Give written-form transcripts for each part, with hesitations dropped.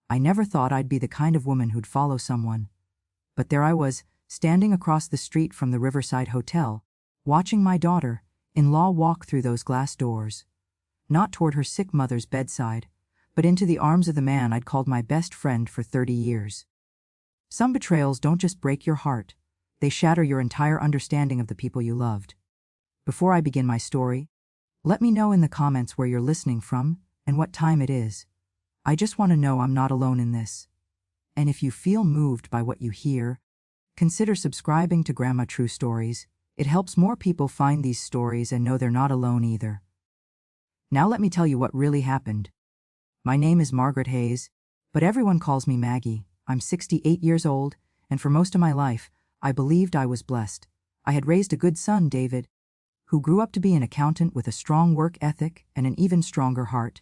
I never thought I'd be the kind of woman who'd follow someone. But there I was, standing across the street from the Riverside Hotel, watching my daughter-in-law walk through those glass doors. Not toward her sick mother's bedside, but into the arms of the man I'd called my best friend for 30 years. Some betrayals don't just break your heart, they shatter your entire understanding of the people you loved. Before I begin my story, let me know in the comments where you're listening from and what time it is. I just want to know I'm not alone in this. And if you feel moved by what you hear, consider subscribing to Grandma True Stories. It helps more people find these stories and know they're not alone either. Now let me tell you what really happened. My name is Margaret Hayes, but everyone calls me Maggie. I'm 68 years old, and for most of my life, I believed I was blessed. I had raised a good son, David, who grew up to be an accountant with a strong work ethic and an even stronger heart.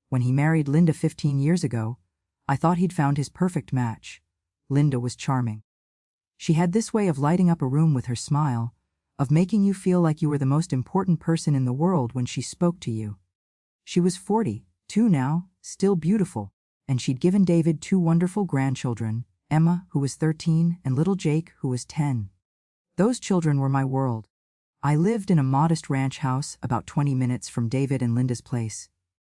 When he married Linda 15 years ago, I thought he'd found his perfect match. Linda was charming. She had this way of lighting up a room with her smile, of making you feel like you were the most important person in the world when she spoke to you. She was 42 now, still beautiful, and she'd given David 2 wonderful grandchildren, Emma, who was 13, and little Jake, who was 10. Those children were my world. I lived in a modest ranch house about 20 minutes from David and Linda's place.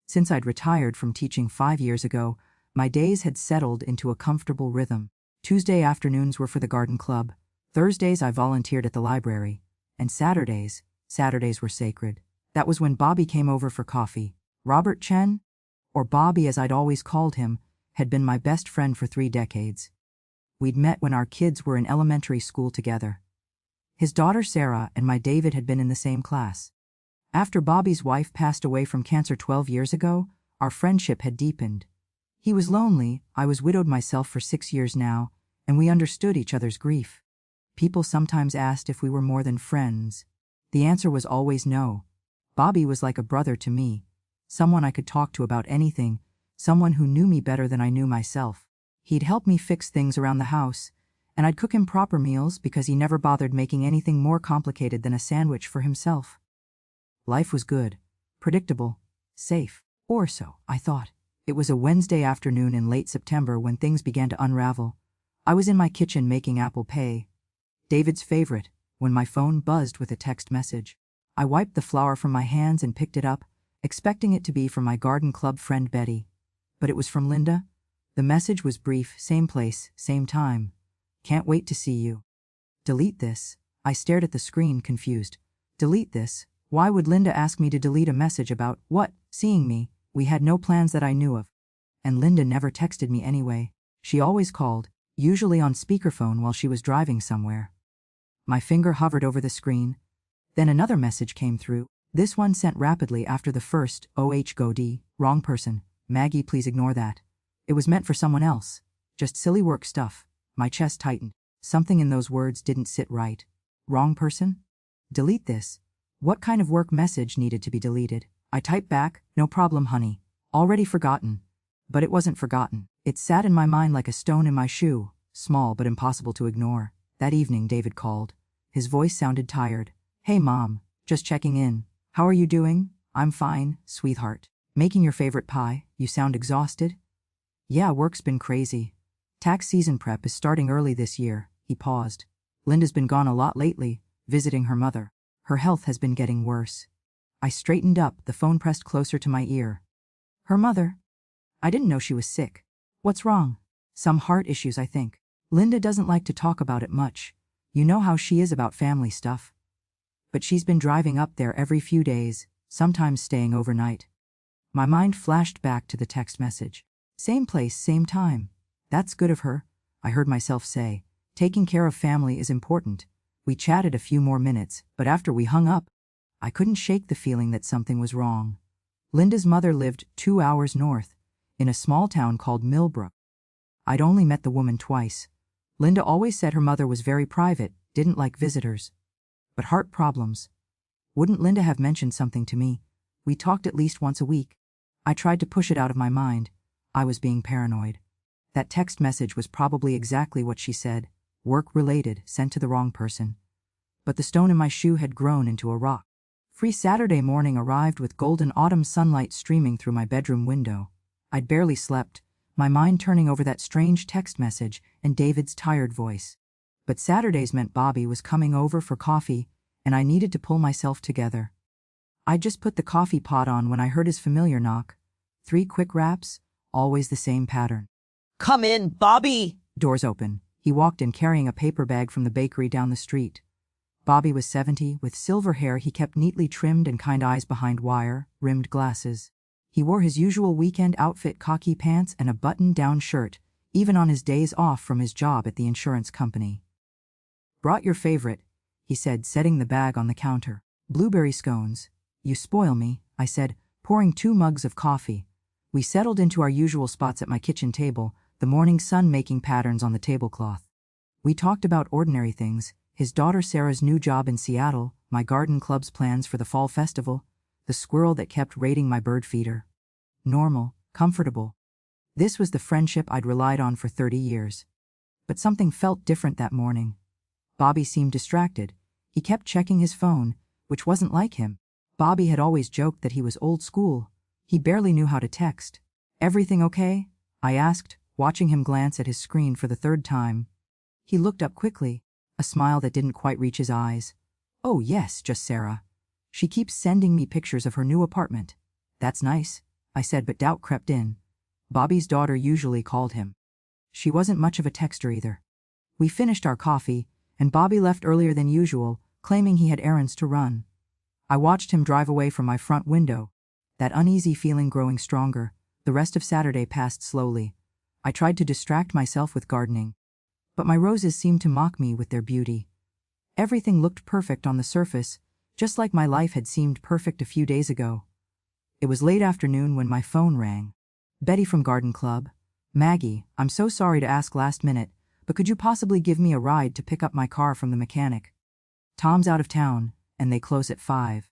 Since I'd retired from teaching 5 years ago, my days had settled into a comfortable rhythm. Tuesday afternoons were for the garden club, Thursdays I volunteered at the library, and Saturdays were sacred. That was when Bobby came over for coffee. Robert Chen, or Bobby as I'd always called him, had been my best friend for 3 decades. We'd met when our kids were in elementary school together. His daughter Sarah and my David had been in the same class. After Bobby's wife passed away from cancer 12 years ago, our friendship had deepened. He was lonely, I was widowed myself for 6 years now, and we understood each other's grief. People sometimes asked if we were more than friends. The answer was always no. Bobby was like a brother to me, someone I could talk to about anything, someone who knew me better than I knew myself. He'd help me fix things around the house, and I'd cook him proper meals because he never bothered making anything more complicated than a sandwich for himself. Life was good, predictable, safe, or so I thought. It was a Wednesday afternoon in late September when things began to unravel. I was in my kitchen making apple pie, David's favorite, when my phone buzzed with a text message. I wiped the flour from my hands and picked it up, expecting it to be from my garden club friend Betty. But it was from Linda. The message was brief, same place, same time. Can't wait to see you. Delete this. I stared at the screen, confused. Delete this? Why would Linda ask me to delete a message about what? Seeing me? We had no plans that I knew of. And Linda never texted me anyway. She always called, usually on speakerphone while she was driving somewhere. My finger hovered over the screen. Then another message came through. This one sent rapidly after the first. Go D. Wrong person. Maggie, please ignore that. It was meant for someone else. Just silly work stuff. My chest tightened. Something in those words didn't sit right. Wrong person? Delete this. What kind of work message needed to be deleted? I typed back, no problem, honey. Already forgotten. But it wasn't forgotten. It sat in my mind like a stone in my shoe, small but impossible to ignore. That evening David called. His voice sounded tired. Hey Mom, just checking in. How are you doing? I'm fine, sweetheart. Making your favorite pie? You sound exhausted? Yeah, work's been crazy. Tax season prep is starting early this year. He paused. Linda's been gone a lot lately, visiting her mother. Her health has been getting worse. I straightened up, the phone pressed closer to my ear. Her mother? I didn't know she was sick. What's wrong? Some heart issues, I think. Linda doesn't like to talk about it much. You know how she is about family stuff. But she's been driving up there every few days, sometimes staying overnight. My mind flashed back to the text message. Same place, same time. That's good of her, I heard myself say. Taking care of family is important. We chatted a few more minutes, but after we hung up, I couldn't shake the feeling that something was wrong. Linda's mother lived 2 hours north, in a small town called Millbrook. I'd only met the woman twice. Linda always said her mother was very private, didn't like visitors. But heart problems. Wouldn't Linda have mentioned something to me? We talked at least once a week. I tried to push it out of my mind. I was being paranoid. That text message was probably exactly what she said, work-related, sent to the wrong person. But the stone in my shoe had grown into a rock. Free Saturday morning arrived with golden autumn sunlight streaming through my bedroom window. I'd barely slept, my mind turning over that strange text message and David's tired voice. But Saturdays meant Bobby was coming over for coffee, and I needed to pull myself together. I just put the coffee pot on when I heard his familiar knock. 3 quick raps, always the same pattern. "Come in, Bobby!" Doors open. He walked in carrying a paper bag from the bakery down the street. Bobby was 70, with silver hair he kept neatly trimmed and kind eyes behind wire-rimmed glasses. He wore his usual weekend outfit, khaki pants and a button-down shirt, even on his days off from his job at the insurance company. "Brought your favorite," he said, setting the bag on the counter. "Blueberry scones." "You spoil me," I said, pouring 2 mugs of coffee. We settled into our usual spots at my kitchen table, the morning sun making patterns on the tablecloth. We talked about ordinary things, his daughter Sarah's new job in Seattle, my garden club's plans for the fall festival, the squirrel that kept raiding my bird feeder. Normal, comfortable. This was the friendship I'd relied on for 30 years. But something felt different that morning. Bobby seemed distracted. He kept checking his phone, which wasn't like him. Bobby had always joked that he was old school. He barely knew how to text. "Everything okay?" I asked, watching him glance at his screen for the 3rd time. He looked up quickly, a smile that didn't quite reach his eyes. "Oh yes, just Sarah. She keeps sending me pictures of her new apartment." "That's nice," I said, but doubt crept in. Bobby's daughter usually called him. She wasn't much of a texter either. We finished our coffee, and Bobby left earlier than usual, claiming he had errands to run. I watched him drive away from my front window, that uneasy feeling growing stronger. The rest of Saturday passed slowly. I tried to distract myself with gardening, but my roses seemed to mock me with their beauty. Everything looked perfect on the surface, just like my life had seemed perfect a few days ago. It was late afternoon when my phone rang. "Betty from Garden Club." "Maggie, I'm so sorry to ask last minute, but could you possibly give me a ride to pick up my car from the mechanic? Tom's out of town, and they close at 5.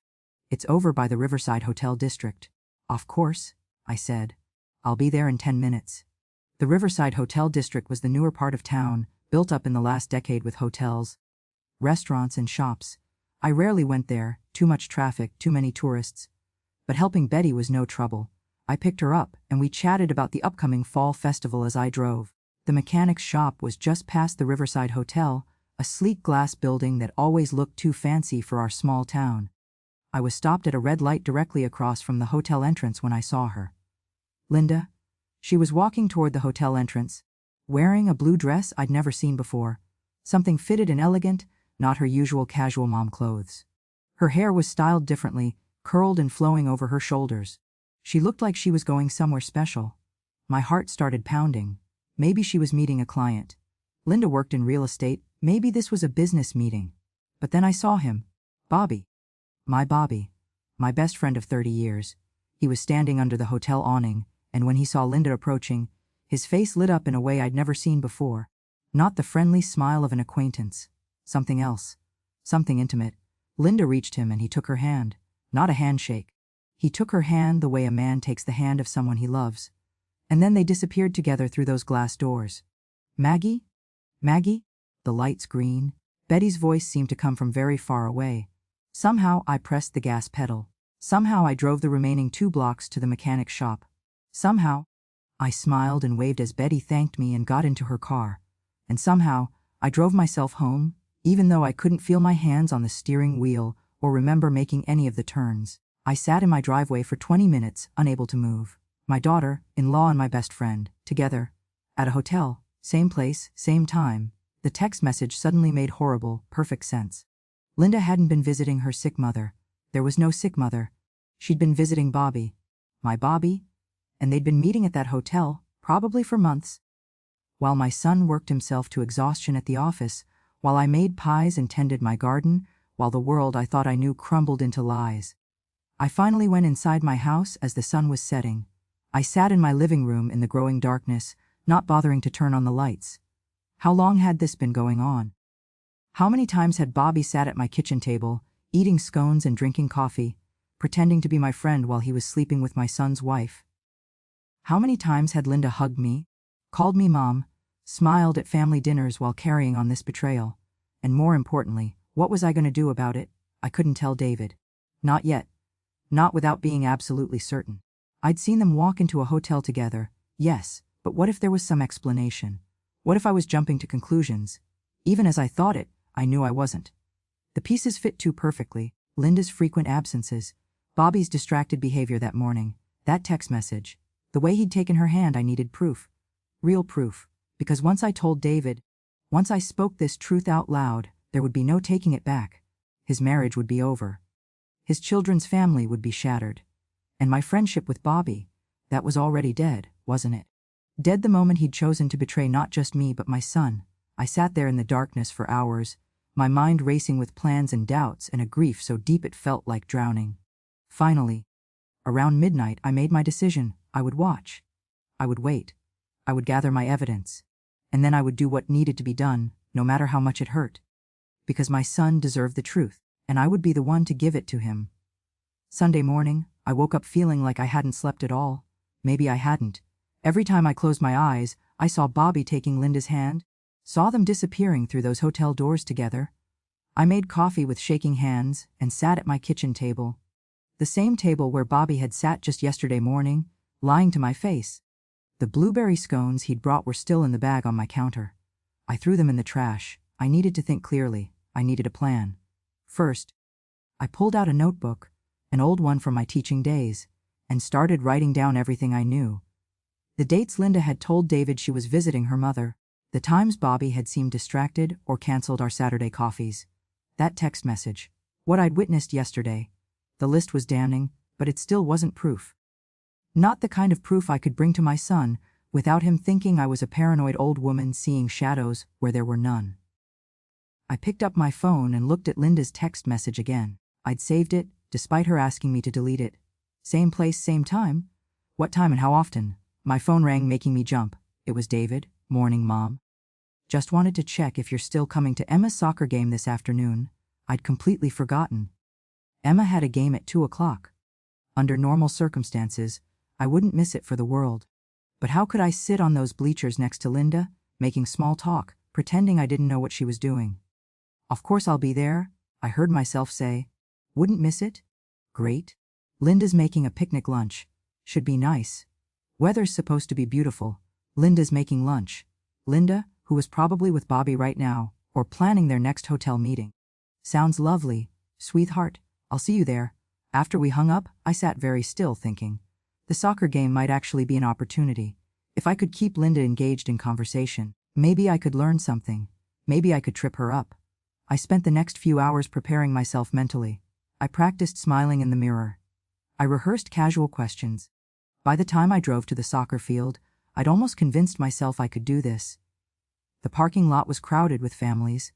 It's over by the Riverside Hotel District." "Of course," I said. "I'll be there in 10 minutes." The Riverside Hotel District was the newer part of town, built up in the last decade with hotels, restaurants, and shops. I rarely went there, too much traffic, too many tourists. But helping Betty was no trouble. I picked her up, and we chatted about the upcoming fall festival as I drove. The mechanic's shop was just past the Riverside Hotel, a sleek glass building that always looked too fancy for our small town. I was stopped at a red light directly across from the hotel entrance when I saw her. "Linda?" She was walking toward the hotel entrance, wearing a blue dress I'd never seen before, something fitted and elegant, not her usual casual mom clothes. Her hair was styled differently, curled and flowing over her shoulders. She looked like she was going somewhere special. My heart started pounding. Maybe she was meeting a client. Linda worked in real estate. Maybe this was a business meeting. But then I saw him. Bobby. My Bobby. My best friend of 30 years. He was standing under the hotel awning, and when he saw Linda approaching, his face lit up in a way I'd never seen before. Not the friendly smile of an acquaintance. Something else. Something intimate. Linda reached him and he took her hand. Not a handshake. He took her hand the way a man takes the hand of someone he loves. And then they disappeared together through those glass doors. "Maggie? Maggie?" The lights green. Betty's voice seemed to come from very far away. Somehow I pressed the gas pedal. Somehow I drove the remaining 2 blocks to the mechanic's shop. Somehow I smiled and waved as Betty thanked me and got into her car. And somehow I drove myself home, even though I couldn't feel my hands on the steering wheel or remember making any of the turns. I sat in my driveway for 20 minutes, unable to move. My daughter-in-law and my best friend, together, at a hotel, same place, same time. The text message suddenly made horrible, perfect sense. Linda hadn't been visiting her sick mother. There was no sick mother. She'd been visiting Bobby. My Bobby? And they'd been meeting at that hotel, probably for months. While my son worked himself to exhaustion at the office, while I made pies and tended my garden, while the world I thought I knew crumbled into lies. I finally went inside my house as the sun was setting. I sat in my living room in the growing darkness, not bothering to turn on the lights. How long had this been going on? How many times had Bobby sat at my kitchen table, eating scones and drinking coffee, pretending to be my friend while he was sleeping with my son's wife? How many times had Linda hugged me, called me mom, smiled at family dinners while carrying on this betrayal? And more importantly, what was I going to do about it? I couldn't tell David. Not yet. Not without being absolutely certain. I'd seen them walk into a hotel together, yes, But what if there was some explanation? What if I was jumping to conclusions? Even as I thought it, I knew I wasn't. The pieces fit too perfectly: Linda's frequent absences, Bobby's distracted behavior that morning, that text message, the way he'd taken her hand. I needed proof. Real proof. Because once I told David, once I spoke this truth out loud, there would be no taking it back. His marriage would be over. His children's family would be shattered. And my friendship with Bobby, that was already dead, wasn't it? Dead the moment he'd chosen to betray not just me but my son. I sat there in the darkness for hours, my mind racing with plans and doubts and a grief so deep it felt like drowning. Finally, around midnight, I made my decision. I would watch. I would wait. I would gather my evidence. And then I would do what needed to be done, no matter how much it hurt. Because my son deserved the truth, and I would be the one to give it to him. Sunday morning, I woke up feeling like I hadn't slept at all. Maybe I hadn't. Every time I closed my eyes, I saw Bobby taking Linda's hand, saw them disappearing through those hotel doors together. I made coffee with shaking hands and sat at my kitchen table. The same table where Bobby had sat just yesterday morning, lying to my face. The blueberry scones he'd brought were still in the bag on my counter. I threw them in the trash. I needed to think clearly. I needed a plan. First, I pulled out a notebook, an old one from my teaching days, and started writing down everything I knew. The dates Linda had told David she was visiting her mother, the times Bobby had seemed distracted or canceled our Saturday coffees, that text message, what I'd witnessed yesterday. The list was damning, but it still wasn't proof. Not the kind of proof I could bring to my son without him thinking I was a paranoid old woman seeing shadows where there were none. I picked up my phone and looked at Linda's text message again. I'd saved it, despite her asking me to delete it. Same place, same time? What time and how often? My phone rang, making me jump. It was David. Morning, Mom. Just wanted to check if you're still coming to Emma's soccer game this afternoon. I'd completely forgotten. Emma had a game at 2 o'clock. Under normal circumstances, I wouldn't miss it for the world. But how could I sit on those bleachers next to Linda, making small talk, pretending I didn't know what she was doing? Of course I'll be there, I heard myself say. Wouldn't miss it? Great. Linda's making a picnic lunch. Should be nice. Weather's supposed to be beautiful. Linda's making lunch. Linda, who was probably with Bobby right now, or planning their next hotel meeting. Sounds lovely, sweetheart. I'll see you there. After we hung up, I sat very still thinking. The soccer game might actually be an opportunity. If I could keep Linda engaged in conversation, maybe I could learn something. Maybe I could trip her up. I spent the next few hours preparing myself mentally. I practiced smiling in the mirror. I rehearsed casual questions. By the time I drove to the soccer field, I'd almost convinced myself I could do this. The parking lot was crowded with families.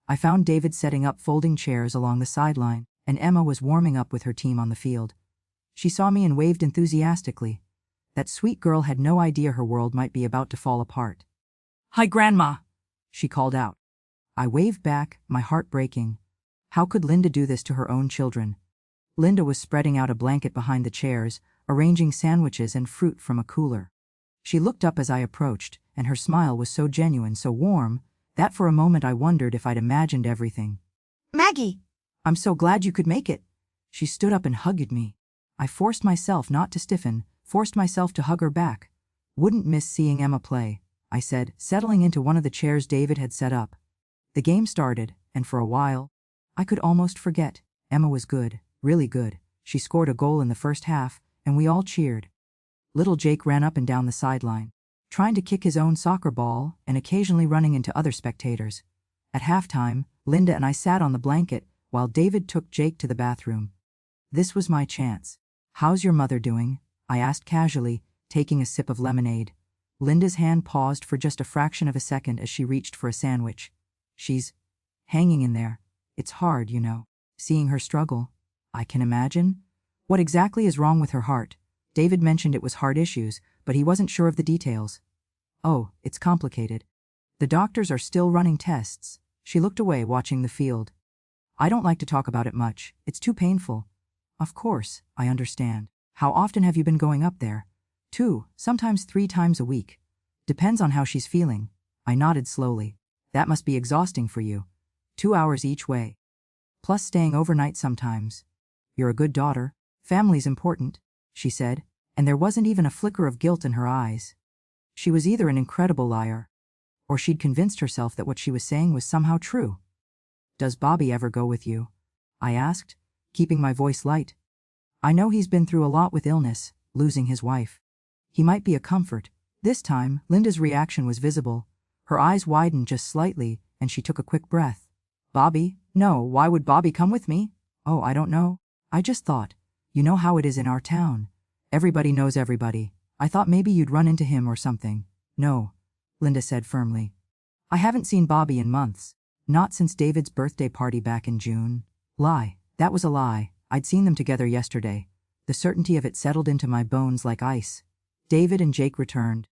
I found David setting up folding chairs along the sideline, and Emma was warming up with her team on the field. She saw me and waved enthusiastically. That sweet girl had no idea her world might be about to fall apart. "Hi, Grandma," she called out. I waved back, my heart breaking. How could Linda do this to her own children? Linda was spreading out a blanket behind the chairs, arranging sandwiches and fruit from a cooler. She looked up as I approached, and her smile was so genuine, so warm, that for a moment I wondered if I'd imagined everything. Maggie! "I'm so glad you could make it." She stood up and hugged me. I forced myself not to stiffen, forced myself to hug her back. "Wouldn't miss seeing Emma play," I said, settling into one of the chairs David had set up. The game started, and for a while, I could almost forget. Emma was good, really good. She scored a goal in the first half, and we all cheered. Little Jake ran up and down the sideline, trying to kick his own soccer ball and occasionally running into other spectators. At halftime, Linda and I sat on the blanket while David took Jake to the bathroom. This was my chance. "How's your mother doing?" I asked casually, taking a sip of lemonade. Linda's hand paused for just a fraction of a second as she reached for a sandwich. "She's hanging in there. It's hard, you know, seeing her struggle." "I can imagine." "What exactly is wrong with her heart?" David mentioned it was heart issues, but he wasn't sure of the details. "Oh, it's complicated. The doctors are still running tests." She looked away, watching the field. "I don't like to talk about it much. It's too painful." "Of course, I understand. How often have you been going up there?" 2, sometimes 3 times a week. Depends on how she's feeling." I nodded slowly. "That must be exhausting for you. 2 hours each way. Plus staying overnight sometimes." "You're a good daughter. Family's important," she said, and there wasn't even a flicker of guilt in her eyes. She was either an incredible liar, or she'd convinced herself that what she was saying was somehow true. "Does Bobby ever go with you?" I asked, keeping my voice light. "I know he's been through a lot with illness, losing his wife. He might be a comfort." This time, Linda's reaction was visible. Her eyes widened just slightly, and she took a quick breath. "Bobby? No, why would Bobby come with me?" "Oh, I don't know. I just thought. You know how it is in our town. Everybody knows everybody. I thought maybe you'd run into him or something." "No," Linda said firmly. "I haven't seen Bobby in months. Not since David's birthday party back in June." Lie. That was a lie. I'd seen them together yesterday. The certainty of it settled into my bones like ice. David and Jake returned,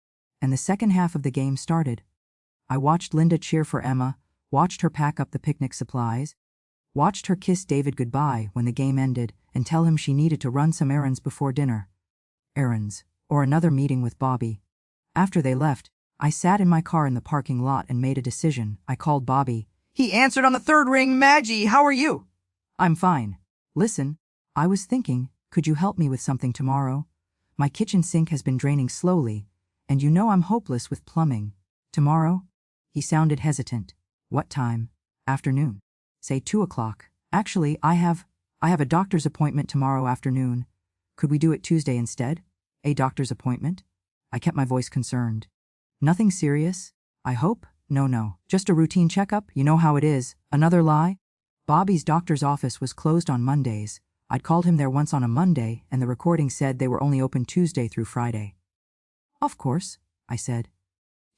and the second half of the game started. I watched Linda cheer for Emma, watched her pack up the picnic supplies, watched her kiss David goodbye when the game ended and tell him she needed to run some errands before dinner. Errands, or another meeting with Bobby. After they left, I sat in my car in the parking lot and made a decision. I called Bobby. He answered on the third ring. "Maggie, how are you?" "I'm fine. Listen, I was thinking, could you help me with something tomorrow? My kitchen sink has been draining slowly, and you know I'm hopeless with plumbing." "Tomorrow?" He sounded hesitant. "What time?" "Afternoon. Say 2 o'clock. Actually, I have a doctor's appointment tomorrow afternoon. Could we do it Tuesday instead?" "A doctor's appointment?" I kept my voice concerned. "Nothing serious, I hope?" No, just a routine checkup, you know how it is." Another lie? Bobby's doctor's office was closed on Mondays. I'd called him there once on a Monday, and the recording said they were only open Tuesday through Friday. "Of course," I said.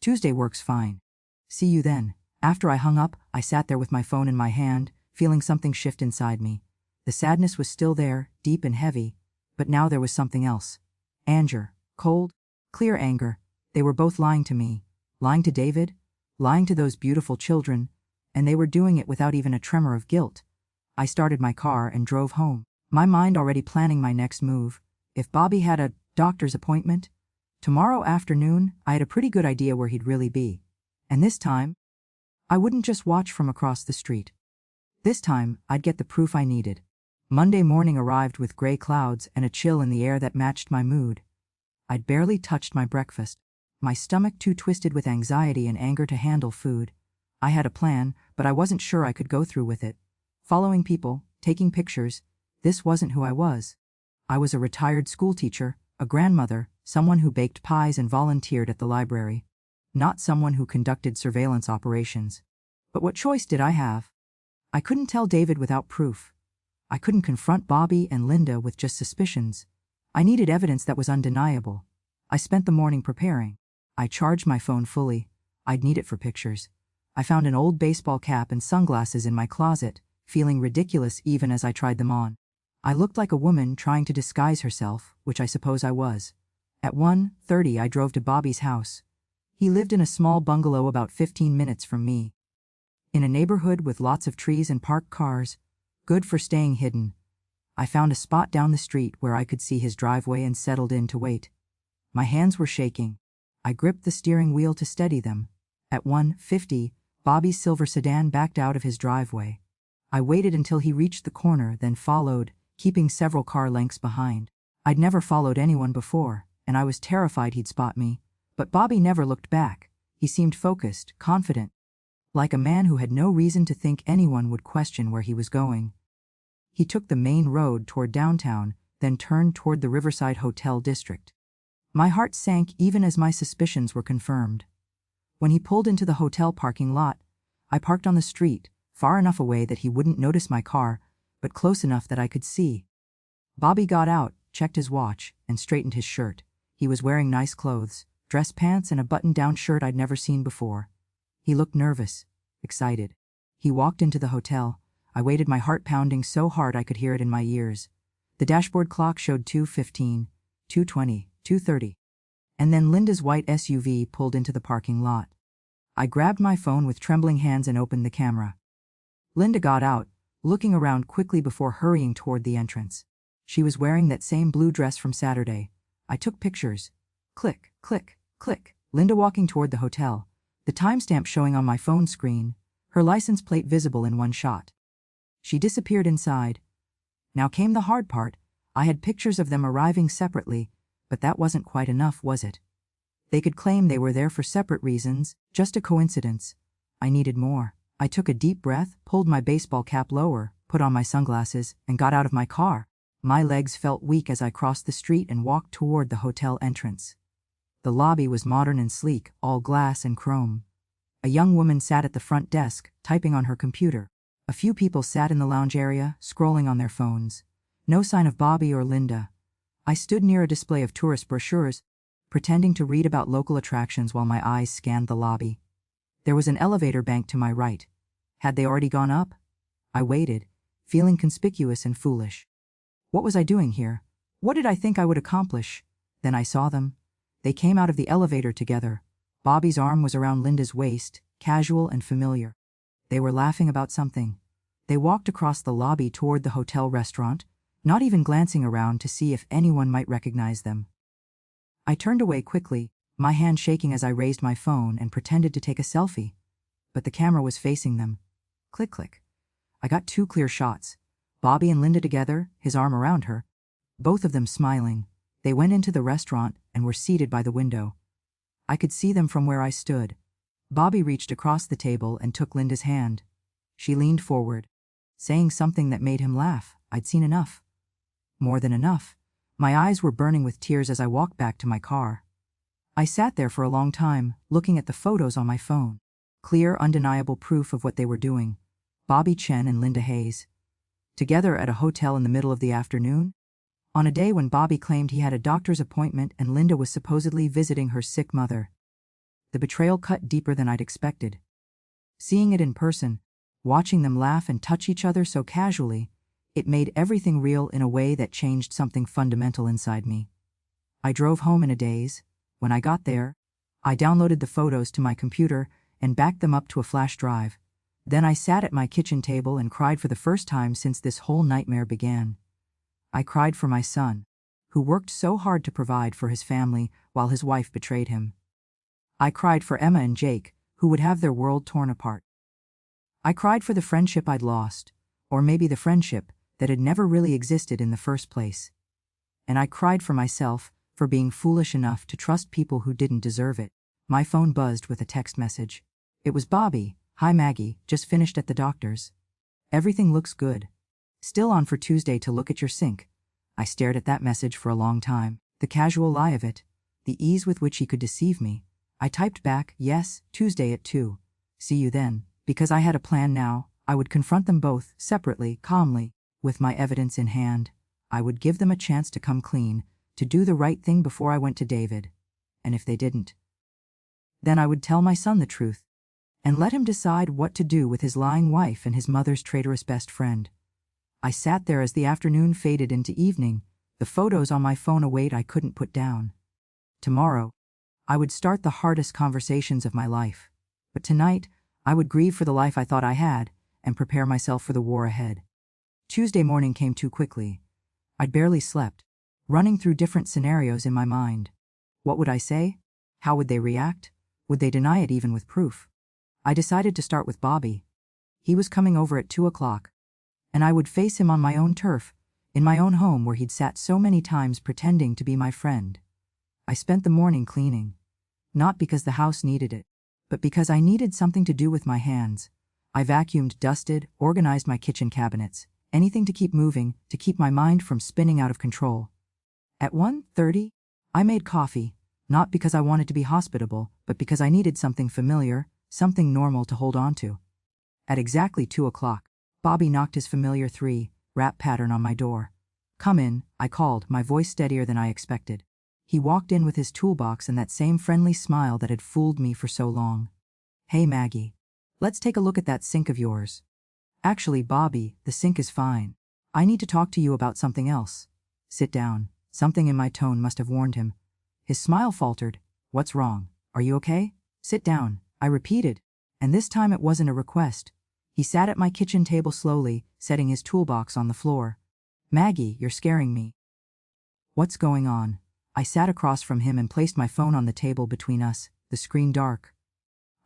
"Tuesday works fine. See you then." After I hung up, I sat there with my phone in my hand, feeling something shift inside me. The sadness was still there, deep and heavy, but now there was something else. Anger. Cold, clear anger. They were both lying to me. Lying to David, lying to those beautiful children, and they were doing it without even a tremor of guilt. I started my car and drove home, my mind already planning my next move. If Bobby had a doctor's appointment tomorrow afternoon, I had a pretty good idea where he'd really be. And this time, I wouldn't just watch from across the street. This time, I'd get the proof I needed. Monday morning arrived with gray clouds and a chill in the air that matched my mood. I'd barely touched my breakfast, my stomach too twisted with anxiety and anger to handle food. I had a plan, but I wasn't sure I could go through with it. Following people, taking pictures, this wasn't who I was. I was a retired schoolteacher, a grandmother, someone who baked pies and volunteered at the library. Not someone who conducted surveillance operations. But what choice did I have? I couldn't tell David without proof. I couldn't confront Bobby and Linda with just suspicions. I needed evidence that was undeniable. I spent the morning preparing. I charged my phone fully. I'd need it for pictures. I found an old baseball cap and sunglasses in my closet, feeling ridiculous even as I tried them on. I looked like a woman trying to disguise herself, which I suppose I was. At 1:30 I drove to Bobby's house. He lived in a small bungalow about 15 minutes from me. In a neighborhood with lots of trees and parked cars, good for staying hidden. I found a spot down the street where I could see his driveway and settled in to wait. My hands were shaking. I gripped the steering wheel to steady them. At 1:50, Bobby's silver sedan backed out of his driveway. I waited until he reached the corner, then followed, keeping several car lengths behind. I'd never followed anyone before, and I was terrified he'd spot me. But Bobby never looked back. He seemed focused, confident, like a man who had no reason to think anyone would question where he was going. He took the main road toward downtown, then turned toward the Riverside Hotel district. My heart sank even as my suspicions were confirmed. When he pulled into the hotel parking lot, I parked on the street, far enough away that he wouldn't notice my car, but close enough that I could see. Bobby got out, checked his watch, and straightened his shirt. He was wearing nice clothes, dress pants and a button-down shirt I'd never seen before. He looked nervous, excited. He walked into the hotel. I waited, my heart pounding so hard I could hear it in my ears. The dashboard clock showed 2:15, 2:20, 2:30. And then Linda's white SUV pulled into the parking lot. I grabbed my phone with trembling hands and opened the camera. Linda got out, looking around quickly before hurrying toward the entrance. She was wearing that same blue dress from Saturday. I took pictures. Click, click, click. Linda walking toward the hotel, the timestamp showing on my phone screen, her license plate visible in one shot. She disappeared inside. Now came the hard part. I had pictures of them arriving separately, but that wasn't quite enough, was it? They could claim they were there for separate reasons, just a coincidence. I needed more. I took a deep breath, pulled my baseball cap lower, put on my sunglasses, and got out of my car. My legs felt weak as I crossed the street and walked toward the hotel entrance. The lobby was modern and sleek, all glass and chrome. A young woman sat at the front desk, typing on her computer. A few people sat in the lounge area, scrolling on their phones. No sign of Bobby or Linda. I stood near a display of tourist brochures, pretending to read about local attractions while my eyes scanned the lobby. There was an elevator bank to my right. Had they already gone up? I waited, feeling conspicuous and foolish. What was I doing here? What did I think I would accomplish? Then I saw them. They came out of the elevator together. Bobby's arm was around Linda's waist, casual and familiar. They were laughing about something. They walked across the lobby toward the hotel restaurant, not even glancing around to see if anyone might recognize them. I turned away quickly, my hand shaking as I raised my phone and pretended to take a selfie. But the camera was facing them. Click, click. I got 2 clear shots. Bobby and Linda together, his arm around her. Both of them smiling. They went into the restaurant and were seated by the window. I could see them from where I stood. Bobby reached across the table and took Linda's hand. She leaned forward, saying something that made him laugh. I'd seen enough. More than enough. My eyes were burning with tears as I walked back to my car. I sat there for a long time, looking at the photos on my phone. Clear, undeniable proof of what they were doing. Bobby Chen and Linda Hayes. Together at a hotel in the middle of the afternoon? On a day when Bobby claimed he had a doctor's appointment and Linda was supposedly visiting her sick mother. The betrayal cut deeper than I'd expected. Seeing it in person, watching them laugh and touch each other so casually, it made everything real in a way that changed something fundamental inside me. I drove home in a daze. When I got there, I downloaded the photos to my computer and backed them up to a flash drive. Then I sat at my kitchen table and cried for the first time since this whole nightmare began. I cried for my son, who worked so hard to provide for his family while his wife betrayed him. I cried for Emma and Jake, who would have their world torn apart. I cried for the friendship I'd lost, or maybe the friendship that had never really existed in the first place. And I cried for myself, for being foolish enough to trust people who didn't deserve it. My phone buzzed with a text message. It was Bobby. Hi Maggie, just finished at the doctor's. Everything looks good. Still on for Tuesday to look at your sink. I stared at that message for a long time. The casual lie of it. The ease with which he could deceive me. I typed back, yes, Tuesday at 2. See you then. Because I had a plan now, I would confront them both, separately, calmly, with my evidence in hand. I would give them a chance to come clean, to do the right thing before I went to David. And if they didn't, then I would tell my son the truth, and let him decide what to do with his lying wife and his mother's traitorous best friend. I sat there as the afternoon faded into evening, the photos on my phone a weight I couldn't put down. Tomorrow, I would start the hardest conversations of my life. But tonight, I would grieve for the life I thought I had, and prepare myself for the war ahead. Tuesday morning came too quickly. I'd barely slept, running through different scenarios in my mind. What would I say? How would they react? Would they deny it even with proof? I decided to start with Bobby. He was coming over at 2 o'clock, and I would face him on my own turf, in my own home where he'd sat so many times pretending to be my friend. I spent the morning cleaning, not because the house needed it, but because I needed something to do with my hands. I vacuumed, dusted, organized my kitchen cabinets, anything to keep moving, to keep my mind from spinning out of control. At 1:30, I made coffee, not because I wanted to be hospitable, but because I needed something familiar, something normal to hold on to. At exactly 2 o'clock, Bobby knocked his familiar 3-rap pattern on my door. Come in, I called, my voice steadier than I expected. He walked in with his toolbox and that same friendly smile that had fooled me for so long. Hey Maggie. Let's take a look at that sink of yours. Actually, Bobby, the sink is fine. I need to talk to you about something else. Sit down. Something in my tone must have warned him. His smile faltered. What's wrong? Are you okay? Sit down, I repeated. And this time it wasn't a request. He sat at my kitchen table slowly, setting his toolbox on the floor. Maggie, you're scaring me. What's going on? I sat across from him and placed my phone on the table between us, the screen dark.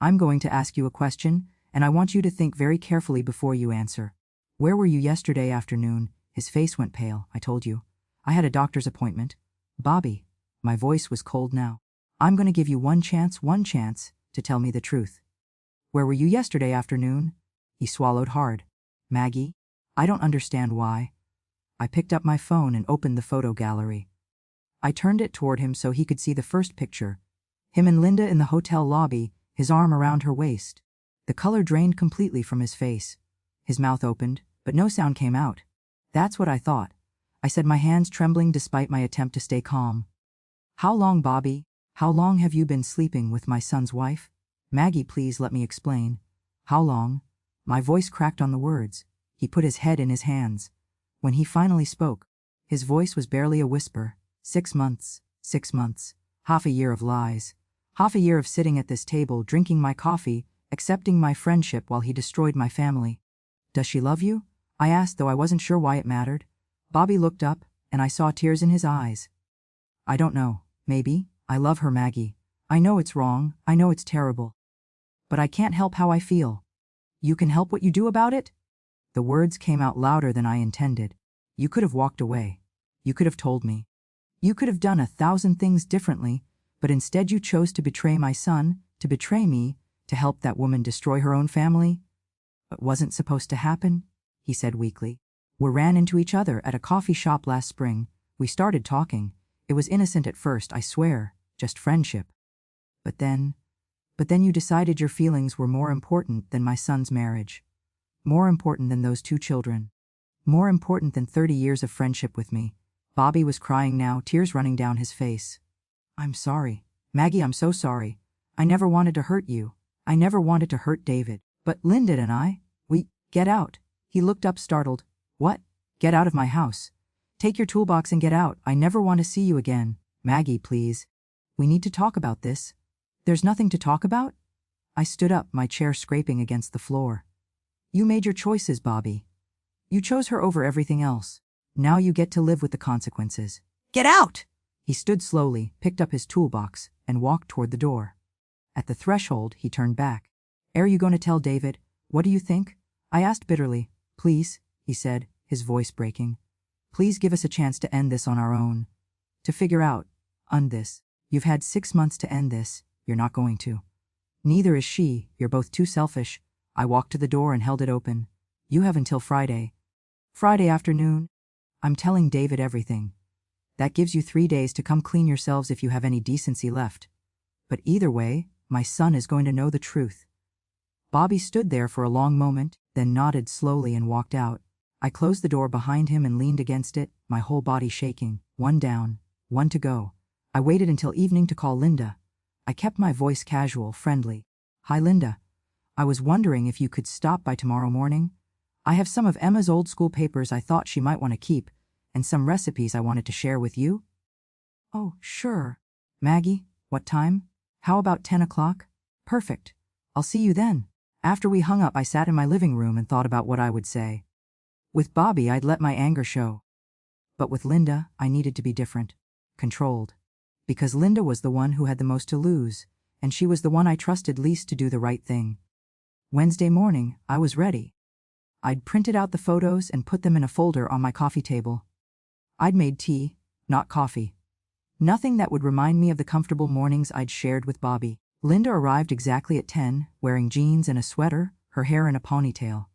I'm going to ask you a question, and I want you to think very carefully before you answer. Where were you yesterday afternoon? His face went pale. I told you. I had a doctor's appointment. Bobby. My voice was cold now. I'm going to give you one chance, to tell me the truth. Where were you yesterday afternoon? He swallowed hard. Maggie? I don't understand why. I picked up my phone and opened the photo gallery. I turned it toward him so he could see the first picture. Him and Linda in the hotel lobby, his arm around her waist. The color drained completely from his face. His mouth opened, but no sound came out. That's what I thought. I said, my hands trembling despite my attempt to stay calm. How long, Bobby? How long have you been sleeping with my son's wife? Maggie, please let me explain. How long? My voice cracked on the words. He put his head in his hands. When he finally spoke, his voice was barely a whisper. 6 months, 6 months, half a year of lies. Half a year of sitting at this table, drinking my coffee, accepting my friendship while he destroyed my family. Does she love you? I asked, though I wasn't sure why it mattered. Bobby looked up, and I saw tears in his eyes. I don't know, maybe. I love her, Maggie. I know it's wrong, I know it's terrible. But I can't help how I feel. You can help what you do about it? The words came out louder than I intended. You could have walked away. You could have told me. You could have done 1,000 things differently, but instead you chose to betray my son, to betray me, to help that woman destroy her own family. It wasn't supposed to happen, he said weakly. We ran into each other at a coffee shop last spring. We started talking. It was innocent at first, I swear, just friendship. But then you decided your feelings were more important than my son's marriage. More important than those 2 children. More important than 30 years of friendship with me. Bobby was crying now, tears running down his face. I'm sorry. Maggie, I'm so sorry. I never wanted to hurt you. I never wanted to hurt David. But Linda and I, get out. He looked up startled. What? Get out of my house. Take your toolbox and get out. I never want to see you again. Maggie, please. We need to talk about this. There's nothing to talk about? I stood up, my chair scraping against the floor. You made your choices, Bobby. You chose her over everything else. Now you get to live with the consequences. Get out! He stood slowly, picked up his toolbox, and walked toward the door. At the threshold, he turned back. Are you going to tell David? What do you think? I asked bitterly. Please, he said, his voice breaking. Please give us a chance to end this on our own. To figure out, this. You've had 6 months to end this. You're not going to. Neither is she. You're both too selfish. I walked to the door and held it open. You have until Friday. Friday afternoon. I'm telling David everything. That gives you 3 days to come clean yourselves if you have any decency left. But either way, my son is going to know the truth. Bobby stood there for a long moment, then nodded slowly and walked out. I closed the door behind him and leaned against it, my whole body shaking. 1 down, 1 to go. I waited until evening to call Linda. I kept my voice casual, friendly. Hi, Linda. I was wondering if you could stop by tomorrow morning. I have some of Emma's old school papers I thought she might want to keep, and some recipes I wanted to share with you. Oh, sure. Maggie, what time? How about 10 o'clock? Perfect. I'll see you then. After we hung up, I sat in my living room and thought about what I would say. With Bobby, I'd let my anger show. But with Linda, I needed to be different. Controlled. Because Linda was the one who had the most to lose, and she was the one I trusted least to do the right thing. Wednesday morning, I was ready. I'd printed out the photos and put them in a folder on my coffee table. I'd made tea, not coffee. Nothing that would remind me of the comfortable mornings I'd shared with Bobby. Linda arrived exactly at 10, wearing jeans and a sweater, her hair in a ponytail.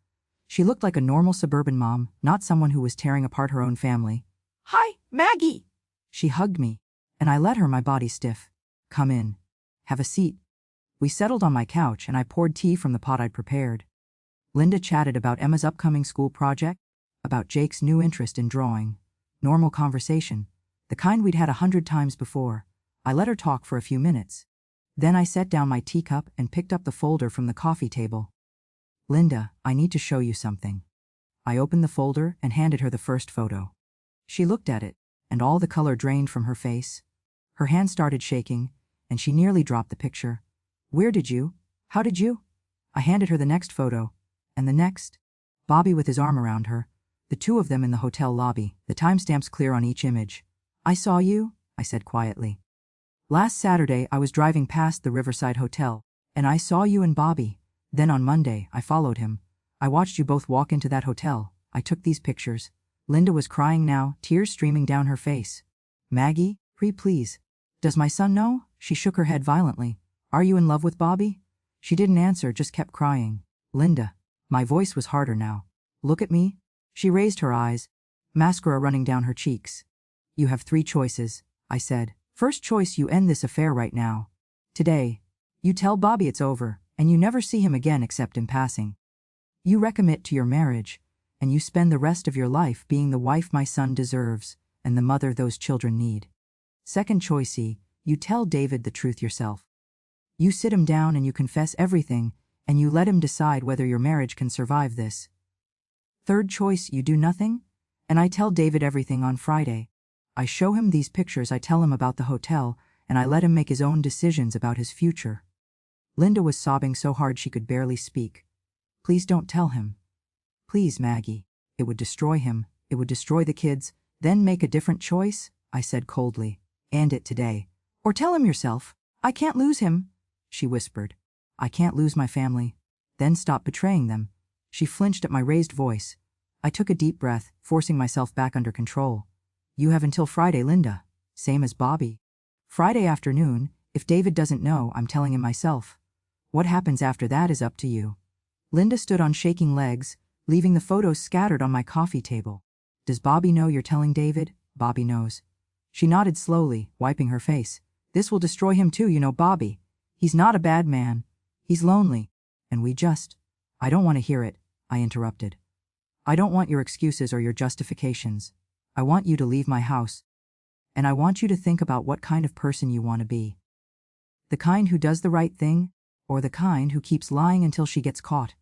She looked like a normal suburban mom, not someone who was tearing apart her own family. Hi, Maggie! She hugged me, and I let her, my body stiff. Come in. Have a seat. We settled on my couch and I poured tea from the pot I'd prepared. Linda chatted about Emma's upcoming school project, about Jake's new interest in drawing. Normal conversation, the kind we'd had 100 times before. I let her talk for a few minutes. Then I set down my teacup and picked up the folder from the coffee table. Linda, I need to show you something. I opened the folder and handed her the first photo. She looked at it, and all the color drained from her face. Her hand started shaking, and she nearly dropped the picture. How did you? I handed her the next photo, and the next. Bobby with his arm around her, the 2 of them in the hotel lobby, the timestamps clear on each image. I saw you, I said quietly. Last Saturday I was driving past the Riverside Hotel, and I saw you and Bobby. Then on Monday I followed him. I watched you both walk into that hotel. I took these pictures. Linda was crying now, tears streaming down her face. Maggie, please. Does my son know? She shook her head violently. Are you in love with Bobby? She didn't answer, just kept crying. Linda. My voice was harder now. Look at me. She raised her eyes, mascara running down her cheeks. You have 3 choices, I said. First choice, you end this affair right now. Today. You tell Bobby it's over, and you never see him again except in passing. You recommit to your marriage, and you spend the rest of your life being the wife my son deserves, and the mother those children need. Second choice, you tell David the truth yourself. You sit him down and you confess everything, and you let him decide whether your marriage can survive this. Third choice, you do nothing, and I tell David everything on Friday. I show him these pictures, I tell him about the hotel, and I let him make his own decisions about his future. Linda was sobbing so hard she could barely speak. Please don't tell him. Please, Maggie. It would destroy him, it would destroy the kids. Then make a different choice, I said coldly. And it today. Or tell him yourself. I can't lose him, she whispered. I can't lose my family. Then stop betraying them. She flinched at my raised voice. I took a deep breath, forcing myself back under control. You have until Friday, Linda. Same as Bobby. Friday afternoon. If David doesn't know, I'm telling him myself. What happens after that is up to you. Linda stood on shaking legs, leaving the photos scattered on my coffee table. Does Bobby know you're telling David? Bobby knows. She nodded slowly, wiping her face. This will destroy him too, you know Bobby. He's not a bad man. He's lonely. And we just… I don't want to hear it, I interrupted. I don't want your excuses or your justifications. I want you to leave my house. And I want you to think about what kind of person you want to be. The kind who does the right thing, or the kind who keeps lying until she gets caught.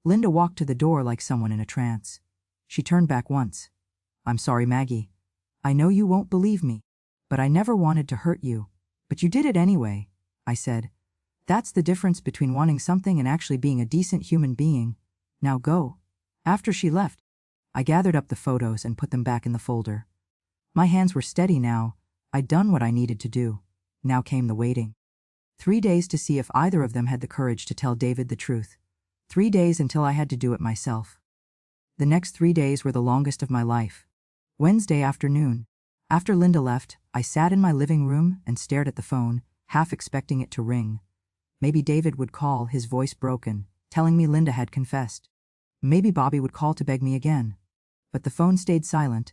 Linda walked to the door like someone in a trance. She turned back once. I'm sorry, Maggie. I know you won't believe me, but I never wanted to hurt you. But you did it anyway, I said. That's the difference between wanting something and actually being a decent human being. Now go. After she left, I gathered up the photos and put them back in the folder. My hands were steady now. I'd done what I needed to do. Now came the waiting. 3 days to see if either of them had the courage to tell David the truth. 3 days until I had to do it myself. The next 3 days were the longest of my life. Wednesday afternoon. After Linda left, I sat in my living room and stared at the phone, half expecting it to ring. Maybe David would call, his voice broken, telling me Linda had confessed. Maybe Bobby would call to beg me again. But the phone stayed silent.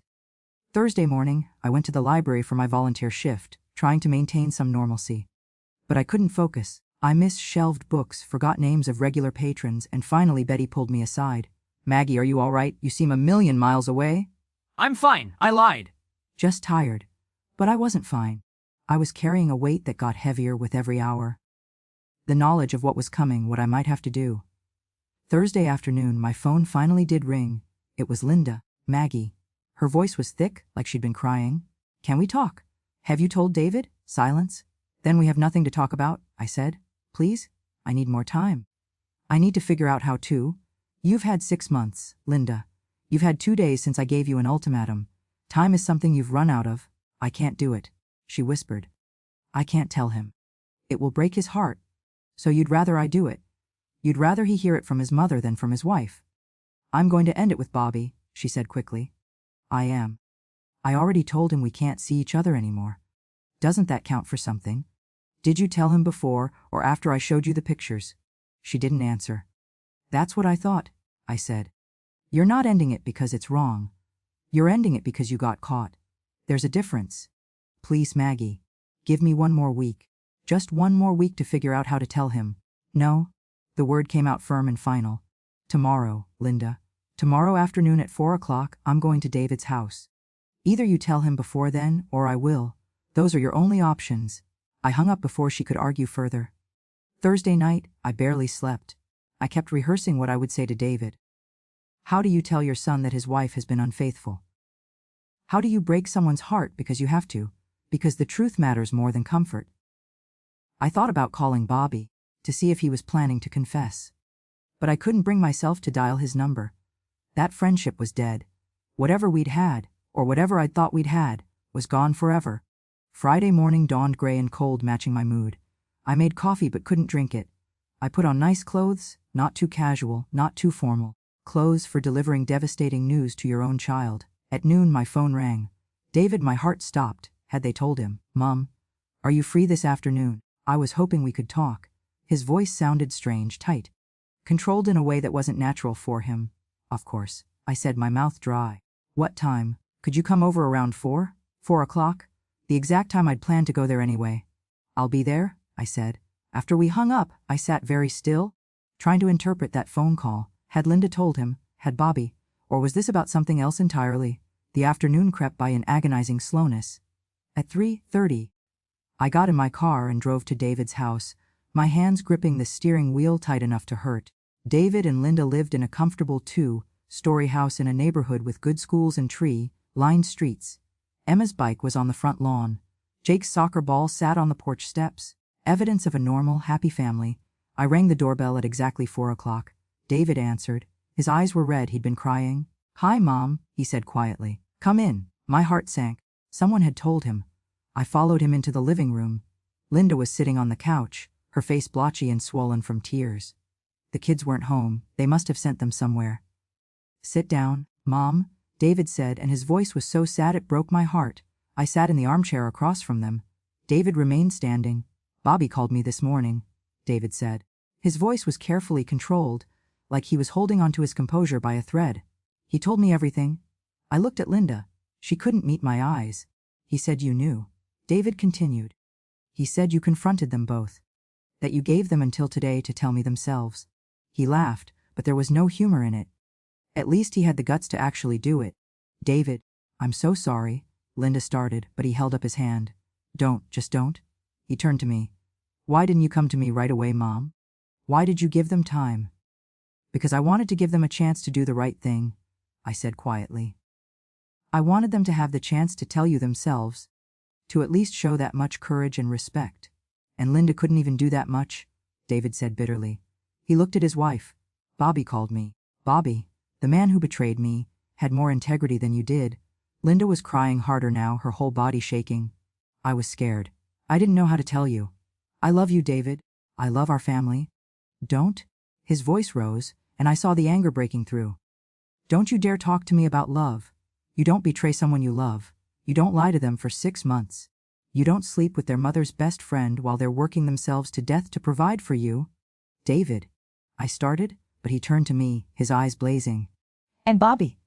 Thursday morning, I went to the library for my volunteer shift, trying to maintain some normalcy. But I couldn't focus. I missed shelved books, forgot names of regular patrons, and finally Betty pulled me aside. Maggie, are you all right? You seem a million miles away. I'm fine. I lied. Just tired. But I wasn't fine. I was carrying a weight that got heavier with every hour. The knowledge of what was coming, what I might have to do. Thursday afternoon, my phone finally did ring. It was Linda. Maggie. Her voice was thick, like she'd been crying. Can we talk? Have you told David? Silence. Then we have nothing to talk about, I said. Please? I need more time. I need to figure out how to. You've had 6 months, Linda. You've had 2 days since I gave you an ultimatum. Time is something you've run out of. I can't do it, she whispered. I can't tell him. It will break his heart. So you'd rather I do it. You'd rather he hear it from his mother than from his wife. I'm going to end it with Bobby, she said quickly. I am. I already told him we can't see each other anymore. Doesn't that count for something? Did you tell him before or after I showed you the pictures? She didn't answer. That's what I thought, I said. You're not ending it because it's wrong. You're ending it because you got caught. There's a difference. Please, Maggie. Give me 1 more week. Just 1 more week to figure out how to tell him. No. The word came out firm and final. Tomorrow, Linda. Tomorrow afternoon at 4 o'clock, I'm going to David's house. Either you tell him before then, or I will. Those are your only options. I hung up before she could argue further. Thursday night, I barely slept. I kept rehearsing what I would say to David. How do you tell your son that his wife has been unfaithful? How do you break someone's heart because you have to? Because the truth matters more than comfort. I thought about calling Bobby, to see if he was planning to confess. But I couldn't bring myself to dial his number. That friendship was dead. Whatever we'd had, or whatever I'd thought we'd had, was gone forever. Friday morning dawned gray and cold, matching my mood. I made coffee but couldn't drink it. I put on nice clothes, not too casual, not too formal. Clothes for delivering devastating news to your own child. At noon my phone rang. David, my heart stopped. Had they told him? Mom, Are you free this afternoon? I was hoping we could talk. His voice sounded strange, tight. Controlled in a way that wasn't natural for him. Of course, I said, my mouth dry. What time? Could you come over around 4? 4 o'clock? The exact time I'd planned to go there anyway. I'll be there, I said. After we hung up, I sat very still, trying to interpret that phone call. Had Linda told him? Had Bobby? Or was this about something else entirely? The afternoon crept by in agonizing slowness. At 3:30, I got in my car and drove to David's house, my hands gripping the steering wheel tight enough to hurt. David and Linda lived in a comfortable 2-story house in a neighborhood with good schools and tree-lined streets. Emma's bike was on the front lawn. Jake's soccer ball sat on the porch steps. Evidence of a normal, happy family. I rang the doorbell at exactly 4 o'clock. David answered. His eyes were red, he'd been crying. "Hi, Mom," he said quietly. "Come in." My heart sank. Someone had told him. I followed him into the living room. Linda was sitting on the couch, her face blotchy and swollen from tears. The kids weren't home, they must have sent them somewhere. "Sit down, Mom," David said, and his voice was so sad it broke my heart. I sat in the armchair across from them. David remained standing. "Bobby called me this morning," David said. His voice was carefully controlled, like he was holding onto his composure by a thread. "He told me everything." I looked at Linda. She couldn't meet my eyes. "He said you knew," David continued. "He said you confronted them both. That you gave them until today to tell me themselves." He laughed, but there was no humor in it. At least he had the guts to actually do it. "David, I'm so sorry," Linda started, but he held up his hand. Just don't." He turned to me. "Why didn't you come to me right away, Mom? Why did you give them time?" "Because I wanted to give them a chance to do the right thing," I said quietly. "I wanted them to have the chance to tell you themselves, to at least show that much courage and respect. And Linda couldn't even do that much," David said bitterly. He looked at his wife. "Bobby called me." "Bobby, the man who betrayed me, had more integrity than you did." Linda was crying harder now, her whole body shaking. I was scared. "I didn't know how to tell you. I love you, David. I love our family." "Don't?" His voice rose, and I saw the anger breaking through. "Don't you dare talk to me about love. You don't betray someone you love. You don't lie to them for 6 months. You don't sleep with their mother's best friend while they're working themselves to death to provide for you." "David," I started, but he turned to me, his eyes blazing. "And Bobby."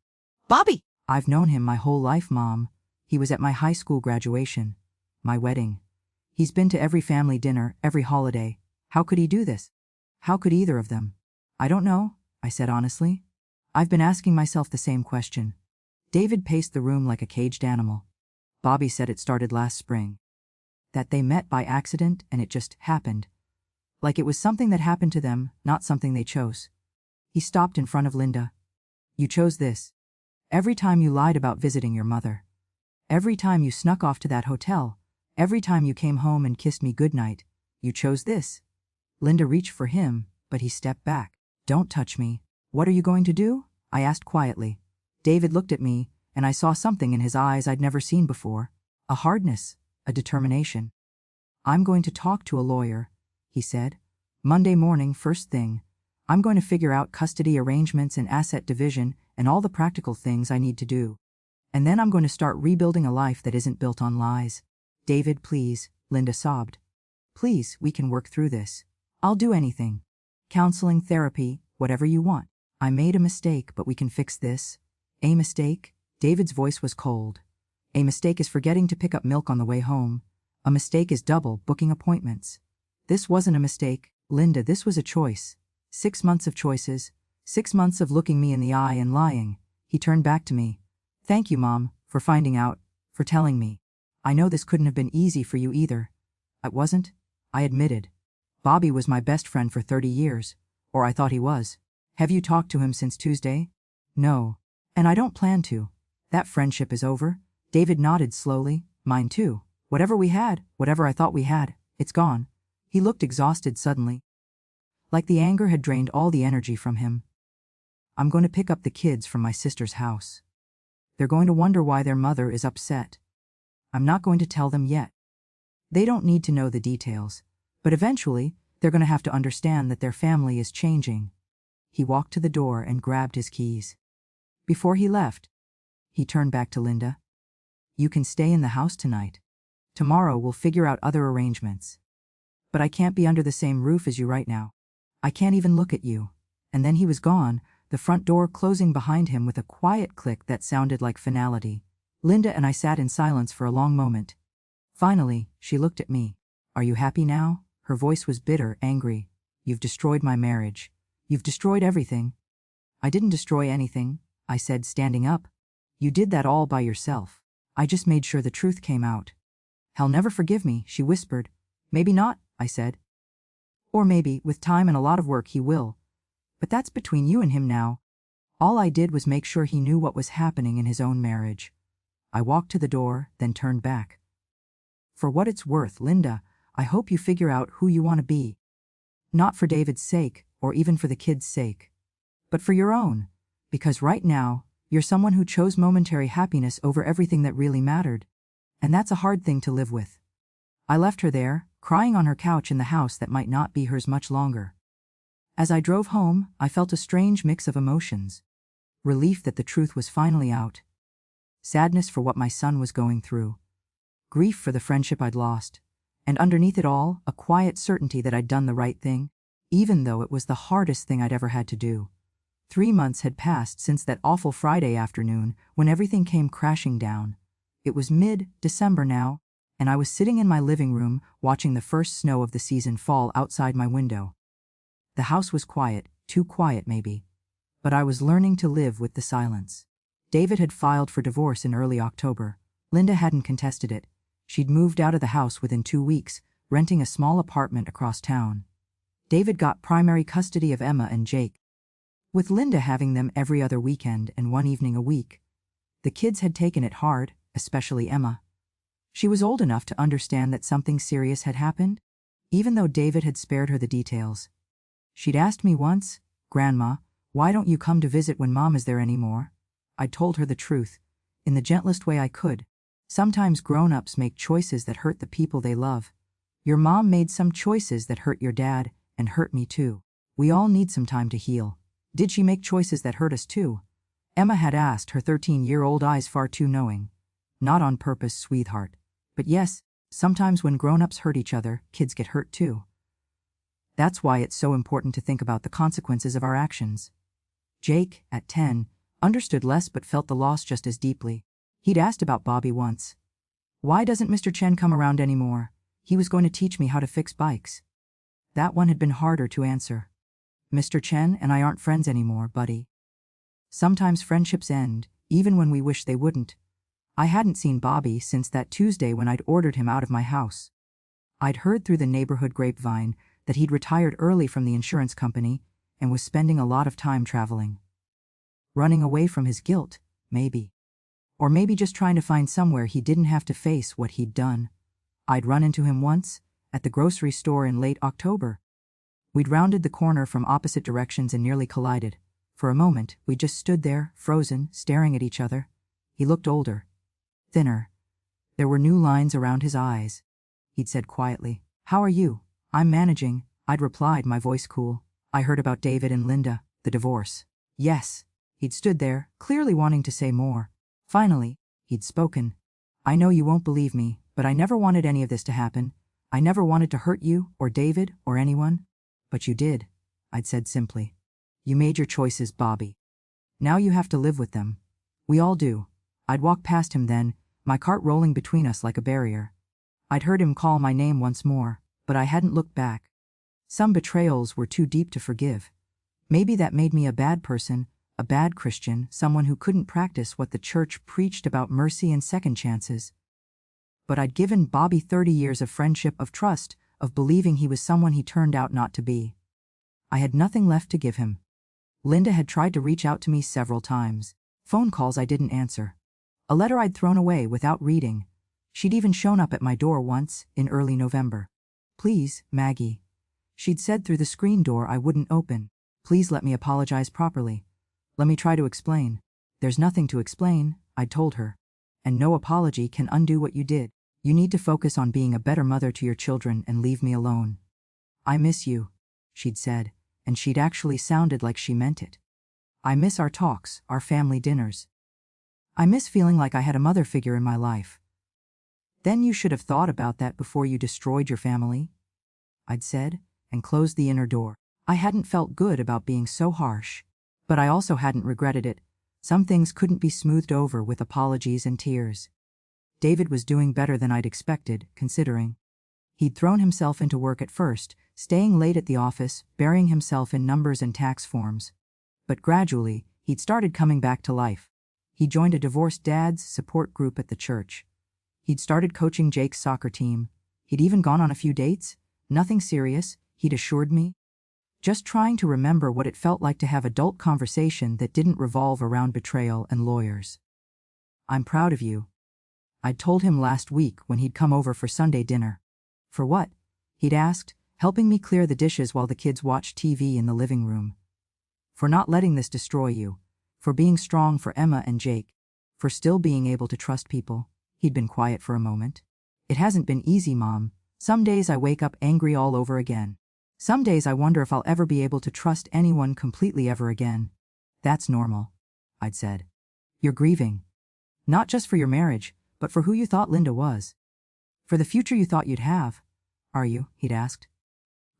"Bobby!" "I've known him my whole life, Mom. He was at my high school graduation, my wedding. He's been to every family dinner, every holiday. How could he do this? How could either of them?" "I don't know," I said honestly. "I've been asking myself the same question." David paced the room like a caged animal. "Bobby said it started last spring. That they met by accident and it just happened. Like it was something that happened to them, not something they chose." He stopped in front of Linda. "You chose this. Every time you lied about visiting your mother. Every time you snuck off to that hotel. Every time you came home and kissed me goodnight. You chose this." Linda reached for him, but he stepped back. "Don't touch me." "What are you going to do?" I asked quietly. David looked at me, and I saw something in his eyes I'd never seen before. A hardness, a determination. "I'm going to talk to a lawyer," he said. "Monday morning, first thing. I'm going to figure out custody arrangements and asset division and all the practical things I need to do. And then I'm going to start rebuilding a life that isn't built on lies." "David, please," Linda sobbed. "Please, we can work through this. I'll do anything. Counseling, therapy, whatever you want. I made a mistake, but we can fix this." "A mistake?" David's voice was cold. "A mistake is forgetting to pick up milk on the way home. A mistake is double booking appointments. This wasn't a mistake, Linda, this was a choice. 6 months of choices. 6 months of looking me in the eye and lying." He turned back to me. "Thank you, Mom, for finding out, for telling me. I know this couldn't have been easy for you either." "It wasn't," I admitted. "Bobby was my best friend for 30 years, or I thought he was." "Have you talked to him since Tuesday?" "No. And I don't plan to. That friendship is over." David nodded slowly. "Mine too. Whatever we had, whatever I thought we had, it's gone." He looked exhausted suddenly. Like the anger had drained all the energy from him. "I'm going to pick up the kids from my sister's house. They're going to wonder why their mother is upset. I'm not going to tell them yet. They don't need to know the details, but eventually, they're going to have to understand that their family is changing." He walked to the door and grabbed his keys. Before he left, he turned back to Linda. "You can stay in the house tonight. Tomorrow we'll figure out other arrangements. But I can't be under the same roof as you right now. I can't even look at you. And then he was gone, the front door closing behind him with a quiet click that sounded like finality. Linda and I sat in silence for a long moment. Finally, she looked at me. Are you happy now? Her voice was bitter, angry. You've destroyed my marriage. You've destroyed everything. I didn't destroy anything, I said, standing up. You did that all by yourself. I just made sure the truth came out. He'll never forgive me, she whispered. Maybe not, I said. Or maybe, with time and a lot of work, he will. But that's between you and him now. All I did was make sure he knew what was happening in his own marriage. I walked to the door, then turned back. For what it's worth, Linda, I hope you figure out who you want to be. Not for David's sake, or even for the kids' sake. But for your own. Because right now, you're someone who chose momentary happiness over everything that really mattered. And that's a hard thing to live with. I left her there, crying on her couch in the house that might not be hers much longer. As I drove home, I felt a strange mix of emotions. Relief that the truth was finally out. Sadness for what my son was going through. Grief for the friendship I'd lost. And underneath it all, a quiet certainty that I'd done the right thing, even though it was the hardest thing I'd ever had to do. 3 months had passed since that awful Friday afternoon when everything came crashing down. It was mid-December now, and I was sitting in my living room watching the first snow of the season fall outside my window. The house was quiet, too quiet maybe. But I was learning to live with the silence. David had filed for divorce in early October. Linda hadn't contested it. She'd moved out of the house within 2 weeks, renting a small apartment across town. David got primary custody of Emma and Jake, with Linda having them every other weekend and 1 evening a week. The kids had taken it hard, especially Emma. She was old enough to understand that something serious had happened, even though David had spared her the details. She'd asked me once, "Grandma, why don't you come to visit when Mom is there anymore?" I'd told her the truth, in the gentlest way I could. Sometimes grown-ups make choices that hurt the people they love. Your mom made some choices that hurt your dad, and hurt me too. We all need some time to heal. Did she make choices that hurt us too? Emma had asked, her 13-year-old eyes far too knowing. Not on purpose, sweetheart. But yes, sometimes when grown-ups hurt each other, kids get hurt too. That's why it's so important to think about the consequences of our actions. Jake, at 10, understood less but felt the loss just as deeply. He'd asked about Bobby once. Why doesn't Mr. Chen come around anymore? He was going to teach me how to fix bikes. That one had been harder to answer. Mr. Chen and I aren't friends anymore, buddy. Sometimes friendships end, even when we wish they wouldn't. I hadn't seen Bobby since that Tuesday when I'd ordered him out of my house. I'd heard through the neighborhood grapevine that he'd retired early from the insurance company and was spending a lot of time traveling. Running away from his guilt, maybe. Or maybe just trying to find somewhere he didn't have to face what he'd done. I'd run into him once, at the grocery store in late October. We'd rounded the corner from opposite directions and nearly collided. For a moment, we just stood there, frozen, staring at each other. He looked older. Thinner. There were new lines around his eyes. He'd said quietly, "How are you?" "I'm managing," I'd replied, my voice cool. "I heard about David and Linda, the divorce." "Yes." He'd stood there, clearly wanting to say more. Finally, he'd spoken. "I know you won't believe me, but I never wanted any of this to happen. I never wanted to hurt you, or David, or anyone. But you did," I'd said simply. "You made your choices, Bobby. Now you have to live with them. We all do." I'd walked past him then, my cart rolling between us like a barrier. I'd heard him call my name once more, but I hadn't looked back. Some betrayals were too deep to forgive. Maybe that made me a bad person, a bad Christian, someone who couldn't practice what the church preached about mercy and second chances. But I'd given Bobby 30 years of friendship, of trust, of believing he was someone he turned out not to be. I had nothing left to give him. Linda had tried to reach out to me several times. Phone calls I didn't answer. A letter I'd thrown away without reading. She'd even shown up at my door once, in early November. "Please, Maggie." She'd said through the screen door I wouldn't open. "Please let me apologize properly. Let me try to explain." "There's nothing to explain," I'd told her. "And no apology can undo what you did. You need to focus on being a better mother to your children and leave me alone." "I miss you," she'd said, and she'd actually sounded like she meant it. "I miss our talks, our family dinners. I miss feeling like I had a mother figure in my life." Then you should have thought about that before you destroyed your family, I'd said, and closed the inner door. I hadn't felt good about being so harsh, but I also hadn't regretted it. Some things couldn't be smoothed over with apologies and tears. David was doing better than I'd expected, considering. He'd thrown himself into work at first, staying late at the office, burying himself in numbers and tax forms. But gradually, he'd started coming back to life. He joined a divorced dad's support group at the church. He'd started coaching Jake's soccer team. He'd even gone on a few dates. Nothing serious, he'd assured me. Just trying to remember what it felt like to have adult conversation that didn't revolve around betrayal and lawyers. I'm proud of you, I'd told him last week when he'd come over for Sunday dinner. For what? He'd asked, helping me clear the dishes while the kids watched TV in the living room. For not letting this destroy you. For being strong for Emma and Jake. For still being able to trust people. He'd been quiet for a moment. It hasn't been easy, Mom. Some days I wake up angry all over again. Some days I wonder if I'll ever be able to trust anyone completely ever again. That's normal, I'd said. You're grieving. Not just for your marriage, but for who you thought Linda was. For the future you thought you'd have. Are you? He'd asked.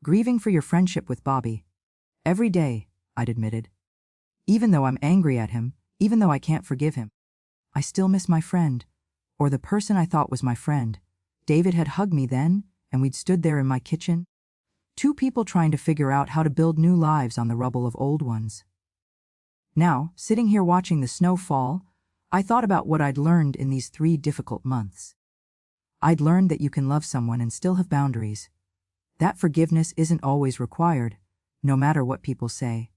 Grieving for your friendship with Bobby. Every day, I'd admitted. Even though I'm angry at him, even though I can't forgive him. I still miss my friend. Or the person I thought was my friend. David had hugged me then, and we'd stood there in my kitchen. Two people trying to figure out how to build new lives on the rubble of old ones. Now, sitting here watching the snow fall, I thought about what I'd learned in these 3 difficult months. I'd learned that you can love someone and still have boundaries. That forgiveness isn't always required, no matter what people say.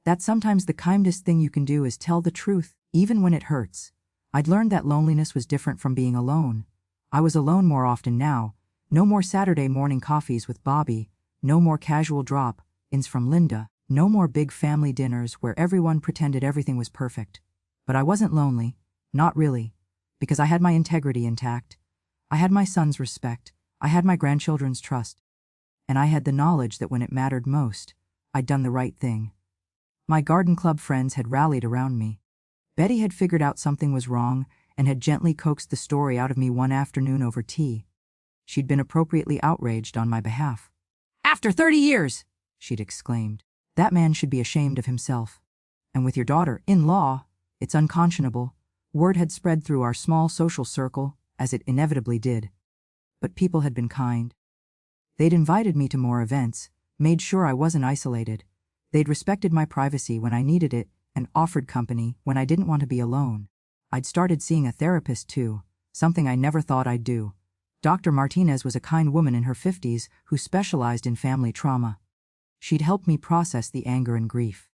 That sometimes the kindest thing you can do is tell the truth, even when it hurts. I'd learned that loneliness was different from being alone. I was alone more often now. No more Saturday morning coffees with Bobby. No more casual drop-ins from Linda. No more big family dinners where everyone pretended everything was perfect. But I wasn't lonely. Not really. Because I had my integrity intact. I had my son's respect. I had my grandchildren's trust. And I had the knowledge that when it mattered most, I'd done the right thing. My garden club friends had rallied around me. Betty had figured out something was wrong and had gently coaxed the story out of me one afternoon over tea. She'd been appropriately outraged on my behalf. After 30 years, she'd exclaimed. That man should be ashamed of himself. And with your daughter-in-law, it's unconscionable. Word had spread through our small social circle, as it inevitably did. But people had been kind. They'd invited me to more events, made sure I wasn't isolated. They'd respected my privacy when I needed it and offered company when I didn't want to be alone. I'd started seeing a therapist too, something I never thought I'd do. Dr. Martinez was a kind woman in her 50s who specialized in family trauma. She'd helped me process the anger and grief.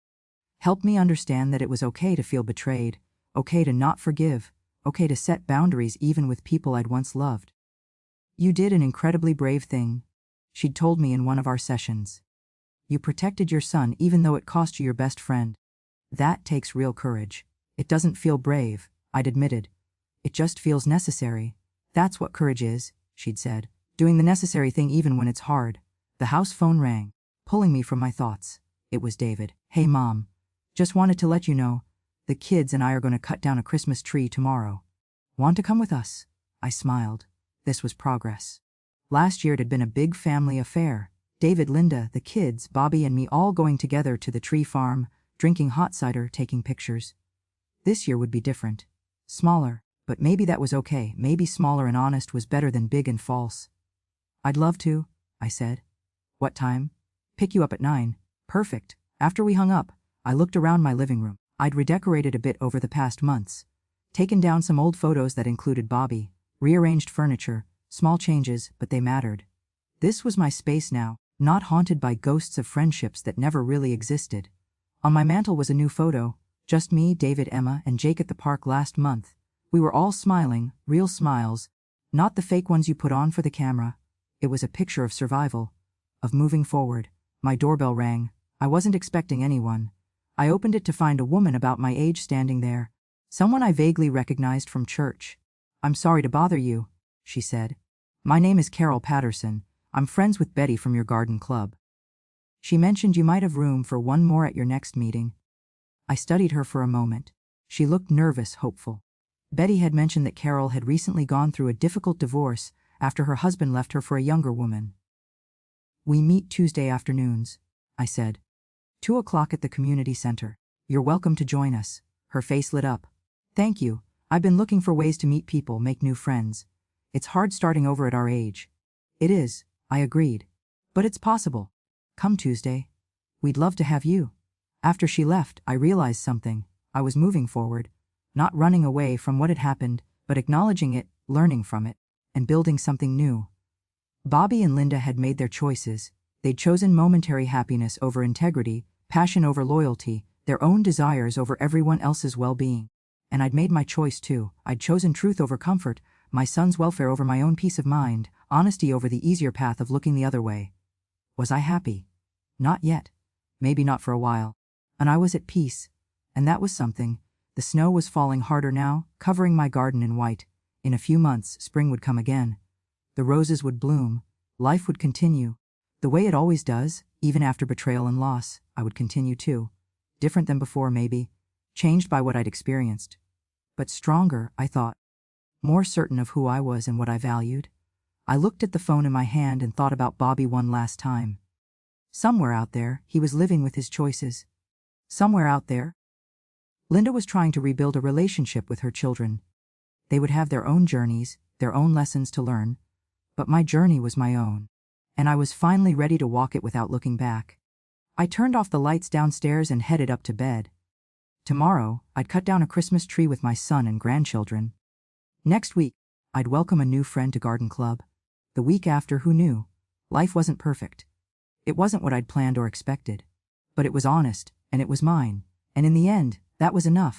Helped me understand that it was okay to feel betrayed, okay to not forgive, okay to set boundaries even with people I'd once loved. You did an incredibly brave thing, she'd told me in one of our sessions. You protected your son even though it cost you your best friend. That takes real courage. It doesn't feel brave, I'd admitted. It just feels necessary. That's what courage is, she'd said. Doing the necessary thing even when it's hard. The house phone rang, pulling me from my thoughts. It was David. Hey Mom. Just wanted to let you know, the kids and I are going to cut down a Christmas tree tomorrow. Want to come with us? I smiled. This was progress. Last year it had been a big family affair. David, Linda, the kids, Bobby and me all going together to the tree farm, drinking hot cider, taking pictures. This year would be different. Smaller, but maybe that was okay. Maybe smaller and honest was better than big and false. I'd love to, I said. What time? Pick you up at 9. Perfect. After we hung up, I looked around my living room. I'd redecorated a bit over the past months. Taken down some old photos that included Bobby, rearranged furniture, small changes, but they mattered. This was my space now, not haunted by ghosts of friendships that never really existed. On my mantel was a new photo, just me, David, Emma, and Jake at the park last month. We were all smiling, real smiles, not the fake ones you put on for the camera. It was a picture of survival, of moving forward. My doorbell rang. I wasn't expecting anyone. I opened it to find a woman about my age standing there, someone I vaguely recognized from church. I'm sorry to bother you, she said. My name is Carol Patterson. I'm friends with Betty from your garden club. She mentioned you might have room for one more at your next meeting. I studied her for a moment. She looked nervous, hopeful. Betty had mentioned that Carol had recently gone through a difficult divorce after her husband left her for a younger woman. "We meet Tuesday afternoons," I said. 2 o'clock at the community center. "You're welcome to join us." Her face lit up. "Thank you. I've been looking for ways to meet people, make new friends. It's hard starting over at our age." "It is," I agreed. "But it's possible. Come Tuesday. We'd love to have you." After she left, I realized something. I was moving forward, not running away from what had happened, but acknowledging it, learning from it, and building something new. Bobby and Linda had made their choices. They'd chosen momentary happiness over integrity, passion over loyalty, their own desires over everyone else's well-being. And I'd made my choice too. I'd chosen truth over comfort, my son's welfare over my own peace of mind, honesty over the easier path of looking the other way. Was I happy? Not yet. Maybe not for a while. And I was at peace. And that was something. The snow was falling harder now, covering my garden in white. In a few months, spring would come again. The roses would bloom. Life would continue. The way it always does, even after betrayal and loss, I would continue too. Different than before, maybe. Changed by what I'd experienced. But stronger, I thought. More certain of who I was and what I valued. I looked at the phone in my hand and thought about Bobby one last time. Somewhere out there, he was living with his choices. Somewhere out there, Linda was trying to rebuild a relationship with her children. They would have their own journeys, their own lessons to learn. But my journey was my own. And I was finally ready to walk it without looking back. I turned off the lights downstairs and headed up to bed. Tomorrow, I'd cut down a Christmas tree with my son and grandchildren. Next week, I'd welcome a new friend to garden club. The week after, who knew? Life wasn't perfect. It wasn't what I'd planned or expected. But it was honest, and it was mine. And in the end, that was enough.